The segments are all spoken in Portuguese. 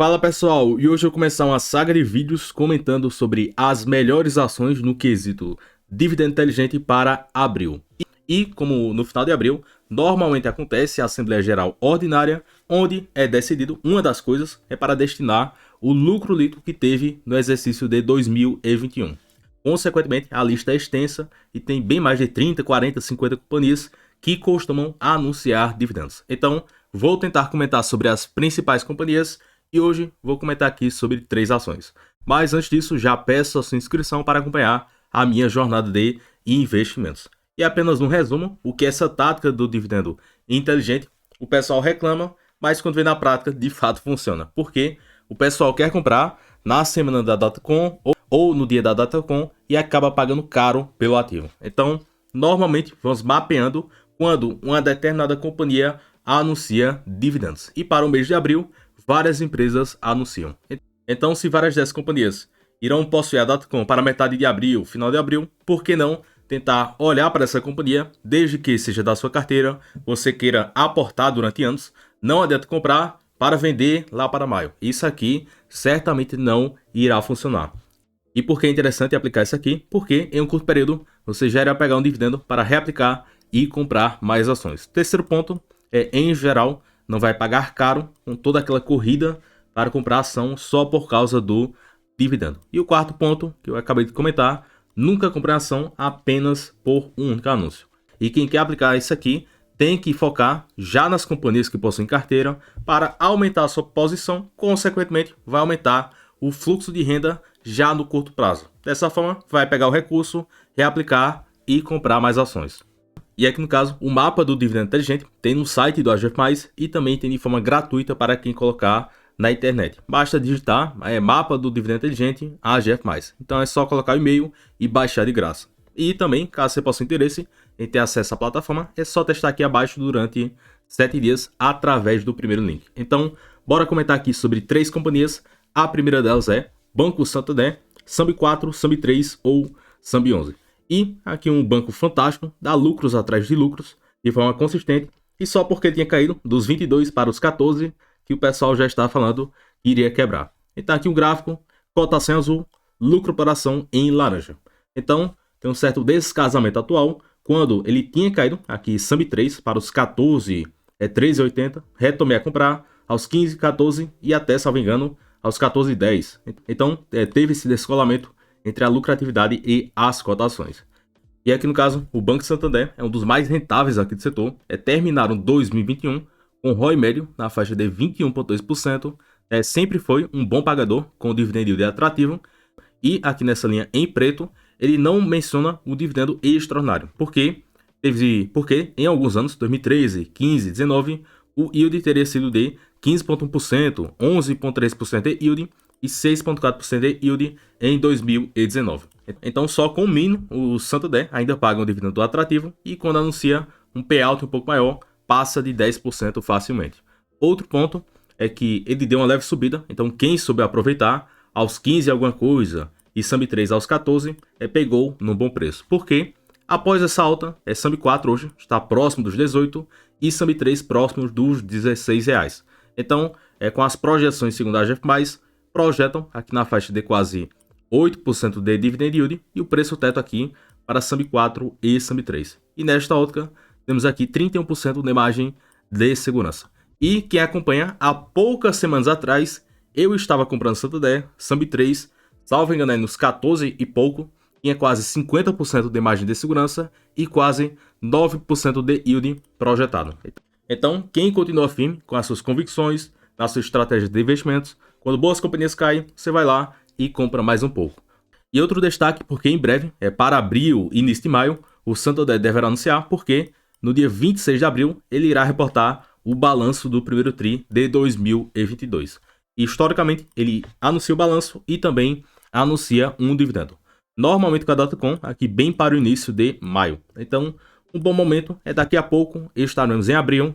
Fala pessoal, e hoje eu vou começar uma saga de vídeos comentando sobre as melhores ações no quesito dividendo inteligente para abril. E como no final de abril, normalmente acontece a Assembleia Geral Ordinária, onde é decidido uma das coisas é para destinar o lucro líquido que teve no exercício de 2021. Consequentemente, a lista é extensa e tem bem mais de 30, 40, 50 companhias que costumam anunciar dividendos. Então, vou tentar comentar sobre as principais companhias e hoje vou comentar aqui sobre 3 ações. Mas antes disso, já peço a sua inscrição para acompanhar a minha jornada de investimentos. E apenas um resumo, o que é essa tática do dividendo inteligente, o pessoal reclama, mas quando vem na prática, de fato funciona. Porque o pessoal quer comprar na semana da Datacom ou no dia da Datacom e acaba pagando caro pelo ativo. Então, normalmente, vamos mapeando quando uma determinada companhia anuncia dividendos. E para o mês de abril, várias empresas anunciam. Então, se várias dessas companhias irão possuir a Datacom para metade de abril, final de abril, por que não tentar olhar para essa companhia, desde que seja da sua carteira, você queira aportar durante anos, não adianta comprar para vender lá para maio. Isso aqui certamente não irá funcionar. E por que é interessante aplicar isso aqui? Porque em um curto período você já irá pegar um dividendo para reaplicar e comprar mais ações. Terceiro ponto é, em geral, não vai pagar caro com toda aquela corrida para comprar ação só por causa do dividendo. E o quarto ponto, que eu acabei de comentar, nunca comprar ação apenas por um único anúncio. E quem quer aplicar isso aqui tem que focar já nas companhias que possuem carteira para aumentar a sua posição, consequentemente vai aumentar o fluxo de renda já no curto prazo. Dessa forma, vai pegar o recurso, reaplicar e comprar mais ações. E aqui no caso, o mapa do dividendo inteligente tem no site do AGF+, e também tem de forma gratuita para quem colocar na internet. Basta digitar mapa do dividendo inteligente AGF+. Então é só colocar o e-mail e baixar de graça. E também, caso você possa ter interesse em ter acesso à plataforma, é só testar aqui abaixo durante 7 dias através do primeiro link. Então, bora comentar aqui sobre 3 companhias. A primeira delas é Banco Santander, SAMB4, SAMB3 ou SAMB11. E aqui um banco fantástico, dá lucros atrás de lucros, de forma consistente, e só porque tinha caído dos 22 para os 14, que o pessoal já está falando que iria quebrar. Então aqui um gráfico, cotação em azul, lucro por ação em laranja. Então tem um certo descasamento atual, quando ele tinha caído, aqui SAMB3 para os 14, 13,80, retomei a comprar aos 15, 14 e até, salvo engano, aos 14,10. Então teve esse descolamento entre a lucratividade e as cotações. E aqui no caso, o Banco Santander é um dos mais rentáveis aqui do setor, terminaram 2021 com ROI médio na faixa de 21,2%, sempre foi um bom pagador com dividend yield atrativo, e aqui nessa linha em preto, ele não menciona o dividendo extraordinário, porque em alguns anos, 2013, 15, 19, o yield teria sido de 15,1%, 11,3% de yield, e 6,4% de yield em 2019. Então, só com o mínimo, o Santander ainda paga um dividendo atrativo e quando anuncia um payout um pouco maior, passa de 10% facilmente. Outro ponto é que ele deu uma leve subida, então quem souber aproveitar, aos 15 alguma coisa e SAMB3 aos 14, pegou num bom preço. Porque após essa alta, SAMB4 hoje está próximo dos 18 e SAMB3 próximo dos R$16. Então, com as projeções segundo a AGF+, projetam aqui na faixa de quase 8% de dividend yield e o preço teto aqui para SAMB4 e SAMB3. E nesta ótica, temos aqui 31% de margem de segurança. E quem acompanha, há poucas semanas atrás, eu estava comprando Santander, SAMB3, salvo engano nos 14 e pouco, tinha quase 50% de margem de segurança e quase 9% de yield projetado. Então, quem continua firme com as suas convicções, na sua estratégia de investimentos, quando boas companhias caem, você vai lá e compra mais um pouco. E outro destaque, porque em breve, para abril e início de maio, o Santander deverá anunciar, porque no dia 26 de abril ele irá reportar o balanço do primeiro TRI de 2022. E, historicamente, ele anuncia o balanço e também anuncia um dividendo. Normalmente com a Datacom, aqui bem para o início de maio. Então, um bom momento é daqui a pouco, estaremos em abril.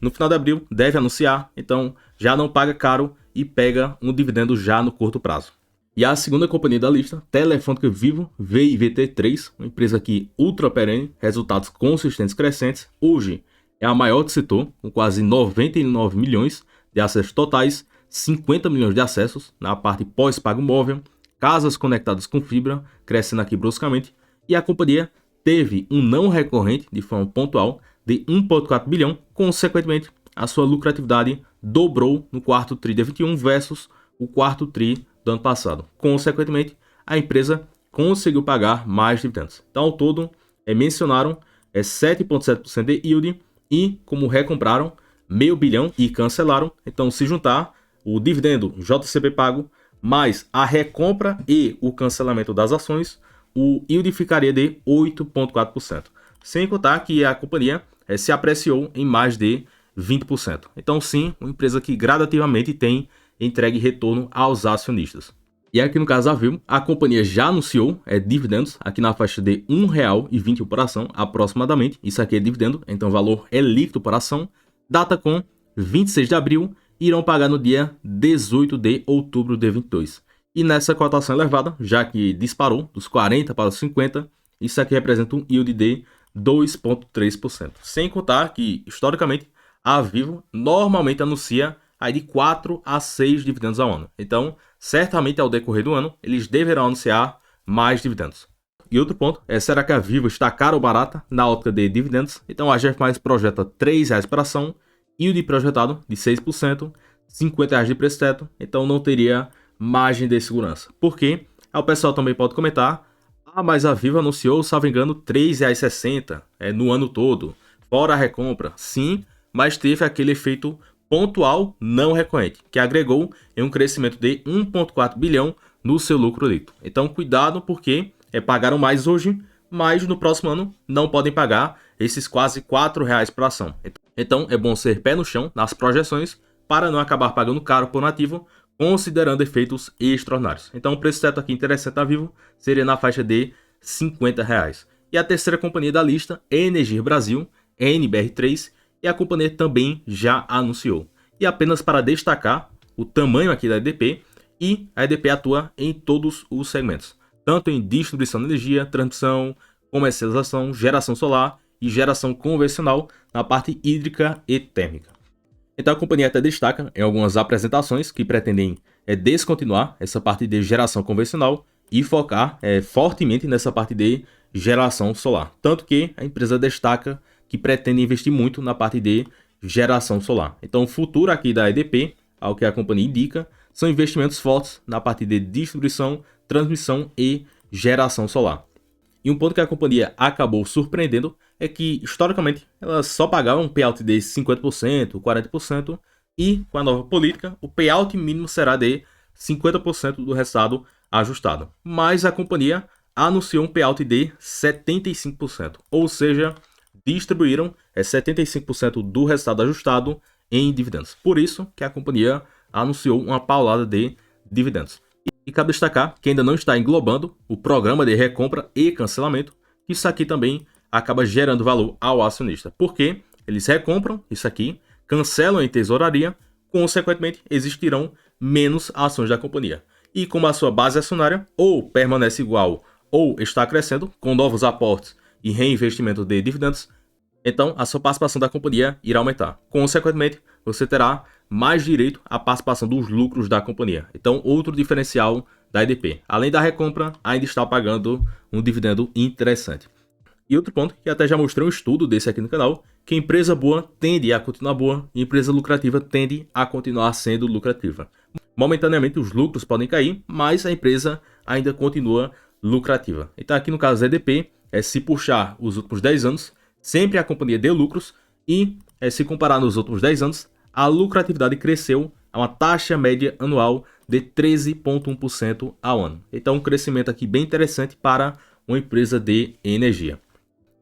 No final de abril deve anunciar, então já não paga caro e pega um dividendo já no curto prazo. E a segunda companhia da lista, Telefônica Vivo, VIVT3, uma empresa aqui ultra perene, resultados consistentes crescentes, hoje é a maior do setor, com quase 99 milhões de acessos totais, 50 milhões de acessos na parte pós-pago móvel, casas conectadas com fibra, crescendo aqui bruscamente, e a companhia teve um não recorrente de forma pontual de 1,4 bilhão, consequentemente, a sua lucratividade dobrou no quarto TRI de 21 versus o quarto TRI do ano passado. Consequentemente, a empresa conseguiu pagar mais dividendos. Então, ao todo, mencionaram 7,7% de yield e, como recompraram, meio bilhão e cancelaram. Então, se juntar o dividendo JCP pago, mais a recompra e o cancelamento das ações, o yield ficaria de 8,4%. Sem contar que a companhia se apreciou em mais de 20%. Então, sim, uma empresa que gradativamente tem entregue retorno aos acionistas. E aqui no caso da Vivo, a companhia já anunciou dividendos aqui na faixa de R$ 1,21 por ação, aproximadamente. Isso aqui é dividendo, então o valor é líquido por ação. Data com 26 de abril, irão pagar no dia 18 de outubro de 22. E nessa cotação elevada, já que disparou dos 40 para os 50, isso aqui representa um yield de 2,3%. Sem contar que, historicamente, a Vivo normalmente anuncia aí de 4 a 6 dividendos ao ano. Então, certamente ao decorrer do ano, eles deverão anunciar mais dividendos. E outro ponto será que a Vivo está cara ou barata na ótica de dividendos? Então, a GF Mais projeta R$ 3,00 por ação, yield projetado de 6%, R$ 50,00 de preço teto, então não teria margem de segurança. Por quê? Aí o pessoal também pode comentar, mas a Vivo anunciou, salvo engano, R$ 3,60 no ano todo, fora a recompra. Sim, mas teve aquele efeito pontual não recorrente, que agregou em um crescimento de 1,4 bilhão no seu lucro líquido. Então, cuidado, porque pagaram mais hoje, mas no próximo ano não podem pagar esses quase R$ 4,00 por ação. Então, é bom ser pé no chão nas projeções para não acabar pagando caro por um ativo, considerando efeitos extraordinários. Então, o preço teto aqui interessante da Vivo seria na faixa de R$ 50,00. E a terceira companhia da lista, Energir Brasil, NBR3, e a companhia também já anunciou. E apenas para destacar o tamanho aqui da EDP, e a EDP atua em todos os segmentos, tanto em distribuição de energia, transmissão, comercialização, geração solar e geração convencional na parte hídrica e térmica. Então a companhia até destaca em algumas apresentações que pretendem descontinuar essa parte de geração convencional e focar fortemente nessa parte de geração solar. Tanto que a empresa destaca que pretende investir muito na parte de geração solar. Então o futuro aqui da EDP, ao que a companhia indica, são investimentos fortes na parte de distribuição, transmissão e geração solar. E um ponto que a companhia acabou surpreendendo é que, historicamente, elas só pagavam um payout de 50%, 40%, e com a nova política, o payout mínimo será de 50% do resultado ajustado. Mas a companhia anunciou um payout de 75%, ou seja, distribuíram 75% do resultado ajustado em dividendos. Por isso que a companhia anunciou uma paulada de dividendos. E cabe destacar que ainda não está englobando o programa de recompra e cancelamento. Isso aqui também acaba gerando valor ao acionista, porque eles recompram isso aqui, cancelam em tesouraria, consequentemente existirão menos ações da companhia. E como a sua base acionária ou permanece igual ou está crescendo com novos aportes e reinvestimento de dividendos, então a sua participação da companhia irá aumentar. Consequentemente, você terá mais direito à participação dos lucros da companhia. Então, outro diferencial da EDP. Além da recompra, ainda está pagando um dividendo interessante. E outro ponto, que até já mostrei um estudo desse aqui no canal, que empresa boa tende a continuar boa e empresa lucrativa tende a continuar sendo lucrativa. Momentaneamente, os lucros podem cair, mas a empresa ainda continua lucrativa. Então, aqui no caso da EDP, se puxar os últimos 10 anos, sempre a companhia deu lucros e, se comparar nos últimos 10 anos, a lucratividade cresceu a uma taxa média anual de 13,1% ao ano. Então, um crescimento aqui bem interessante para uma empresa de energia.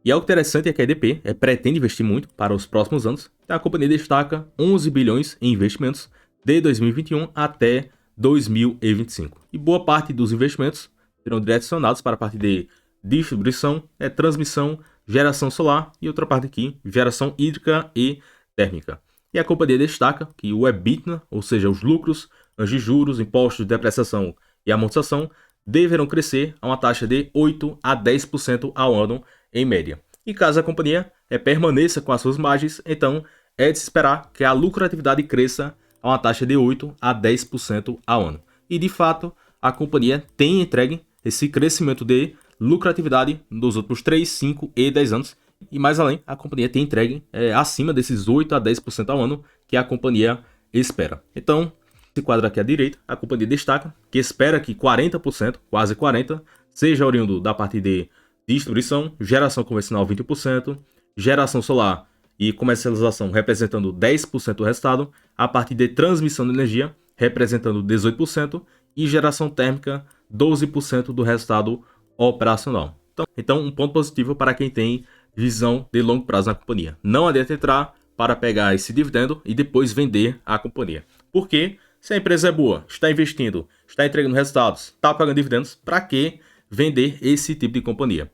E algo interessante é que a EDP pretende investir muito para os próximos anos. A companhia destaca 11 bilhões em investimentos de 2021 até 2025. E boa parte dos investimentos serão direcionados para a parte de distribuição, transmissão, geração solar e outra parte aqui, geração hídrica e térmica. E a companhia destaca que o EBITDA, ou seja, os lucros, antes de juros, impostos, depreciação e amortização, deverão crescer a uma taxa de 8 a 10% ao ano em média. E caso a companhia permaneça com as suas margens, então é de se esperar que a lucratividade cresça a uma taxa de 8 a 10% ao ano. E de fato, a companhia tem entregue esse crescimento de lucratividade nos últimos 3, 5 e 10 anos. E mais além, a companhia tem entregue acima desses 8 a 10% ao ano que a companhia espera. Então, esse quadro aqui à direita, a companhia destaca que espera que 40%, quase 40%, seja oriundo da parte de distribuição, geração convencional 20%, geração solar e comercialização representando 10% do resultado, a partir de transmissão de energia representando 18% e geração térmica 12% do resultado operacional. Então, um ponto positivo para quem tem visão de longo prazo na companhia. Não adianta entrar para pegar esse dividendo e depois vender a companhia. Porque se a empresa é boa, está investindo, está entregando resultados, está pagando dividendos, para que vender esse tipo de companhia?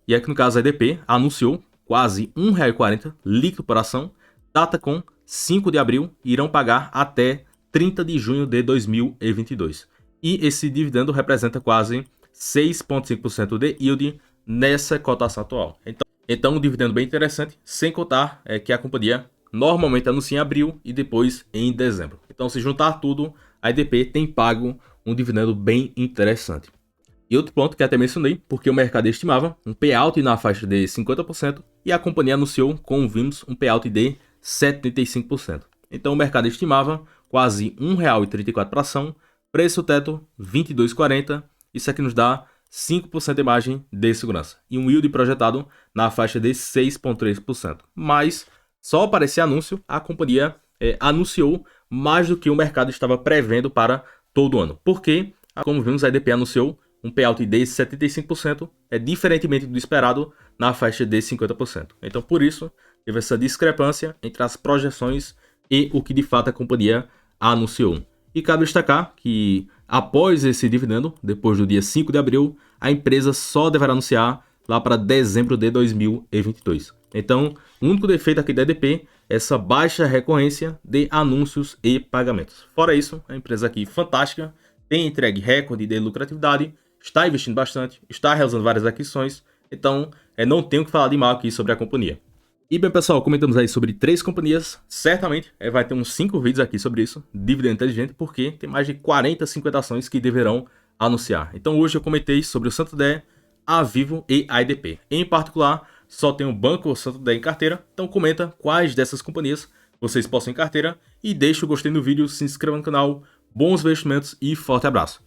E aqui no caso a EDP anunciou quase R$ 1,40 líquido por ação, data com 5 de abril, irão pagar até 30 de junho de 2022. E esse dividendo representa quase 6,5% de yield nessa cotação atual. Então um dividendo bem interessante, sem contar que a companhia normalmente anuncia em abril e depois em dezembro. Então, se juntar tudo, a EDP tem pago um dividendo bem interessante. E outro ponto que até mencionei, porque o mercado estimava um payout na faixa de 50% e a companhia anunciou, como vimos, um payout de 75%. Então o mercado estimava quase R$ 1,34 para ação, preço teto R$ 22,40, isso aqui nos dá 5% de margem de segurança e um yield projetado na faixa de 6,3%. Mas só para esse anúncio, a companhia anunciou mais do que o mercado estava prevendo para todo o ano. Porque, como vimos, a EDP anunciou um payout de 75%, diferentemente do esperado, na faixa de 50%. Então, por isso, teve essa discrepância entre as projeções e o que de fato a companhia anunciou. E cabe destacar que, após esse dividendo, depois do dia 5 de abril, a empresa só deverá anunciar lá para dezembro de 2022. Então, o único defeito aqui da EDP é essa baixa recorrência de anúncios e pagamentos. Fora isso, a empresa aqui fantástica, tem entregue recorde de lucratividade, está investindo bastante, está realizando várias aquisições, então não tenho o que falar de mal aqui sobre a companhia. E bem pessoal, comentamos aí sobre 3 companhias, certamente vai ter uns 5 vídeos aqui sobre isso, dividendo inteligente, porque tem mais de 40, 50 ações que deverão anunciar. Então hoje eu comentei sobre o Santander, a Vivo e a EDP. Em particular, só tem o Banco Santander em carteira, então comenta quais dessas companhias vocês possuem em carteira e deixa o gostei no vídeo, se inscreva no canal, bons investimentos e forte abraço.